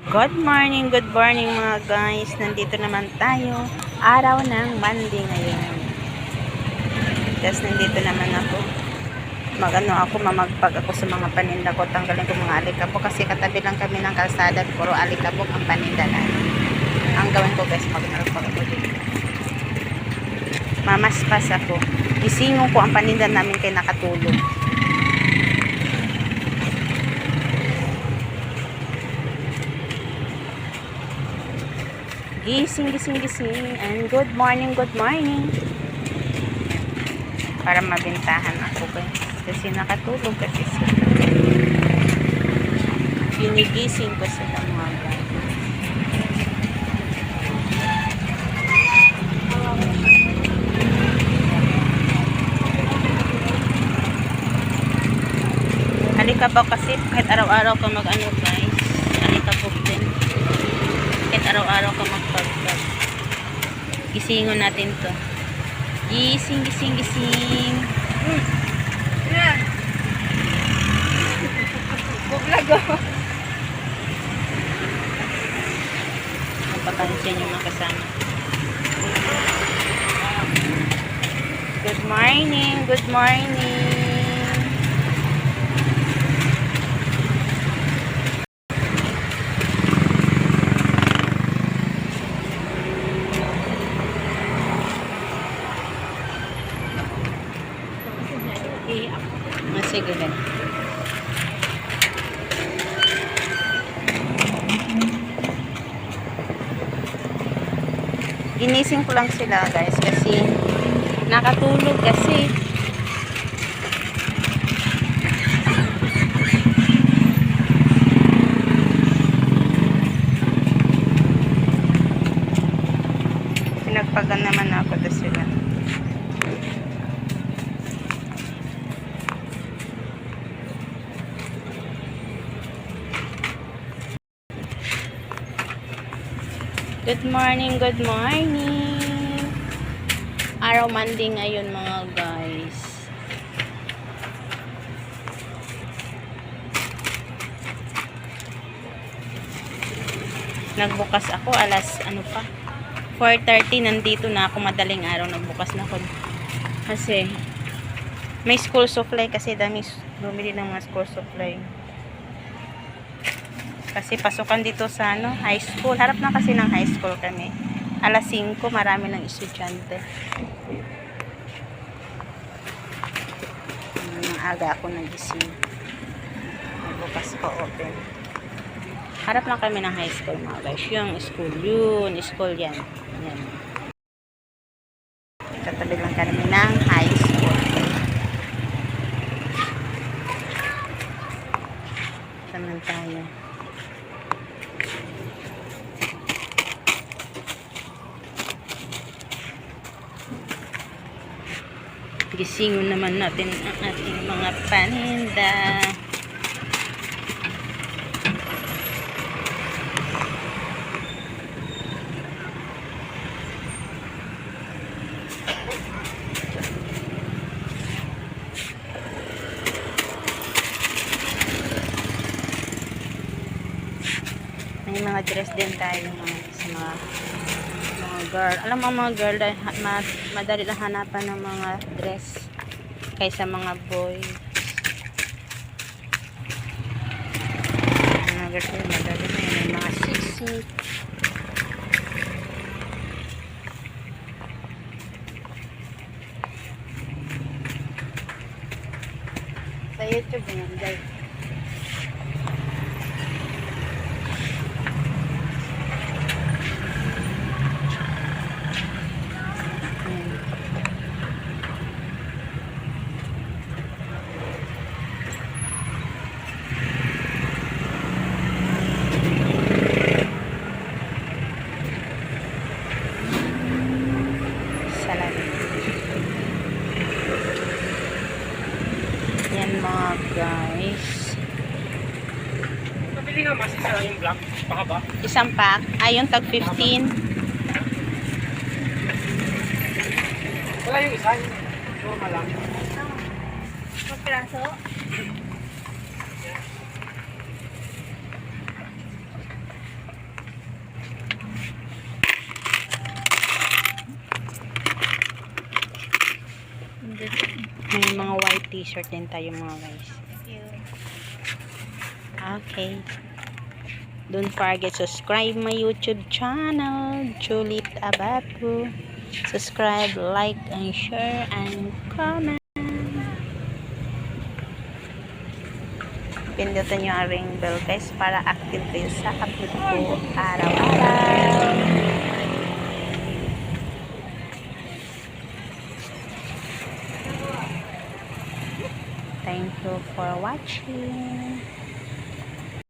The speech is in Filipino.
Good morning mga guys. Nandito naman tayo. Araw ng Monday ngayon. Tapos nandito naman ako. Mamagpag ako sa mga paninda ko. Tanggalin ko mga alikabok kasi katabi lang kami ng kalsada. Puro alikabok ang paninda na. Ang gawin ko guys, magpag ako dito. Mamaspas ako. Isingon ko ang paninda namin kay nakatulog. Gising, and good morning. Para mabentahan ako guys. Kasi nakatulog kasi sila. Ginigising ko sila mga guys. Alikabok kasi kahit araw-araw ka mag-ano guys. Alikabok din. Kahit araw-araw ka magpagpag. Gisingon natin to. Gising. Yan. Buglago. Napakansyan yung mga kasama. Good morning. Sige din. Ginising ko lang sila guys kasi nakatulog kasi. Pinagpagan naman ako to sila. Good morning. Araw Monday ngayon mga guys. Nagbukas ako alas 4:30 nandito na ako, madaling araw nagbukas na ako. Kasi may school supply kasi dami bumili ng mga school supply. Kasi pasukan dito sa high school. Harap na kasi ng high school kami. Alas 5, marami ng estudyante. Aga ako nagising. Bukas pa open. Harap lang kami ng high school mga guys. Yung school yun. School yan. Yan. Katabi lang kami ng high school. Saman tayo. Gisingon naman natin ang ating mga paninda. May mga dress din tayo sa mga girl. Alam mo mga girl, madali lang hanapan ng mga dress kaysa mga boy. Mga girl, madali na yun. May mga siksi. Sa YouTube yun, guys. Yan mga guys. Pabili nga mas isa yung black. Baka ba? Isang pack. Ayun, tag 15. Wala yung isa. Normal lang. Magpiraso? t-shirt din tayo mga guys. Okay. Don't forget subscribe my YouTube channel, Juliet Abapu. Subscribe, like, and share, and comment. Pindutin nyo ang ring bell guys para active kayo sa upload ko araw-araw. Thank you for watching.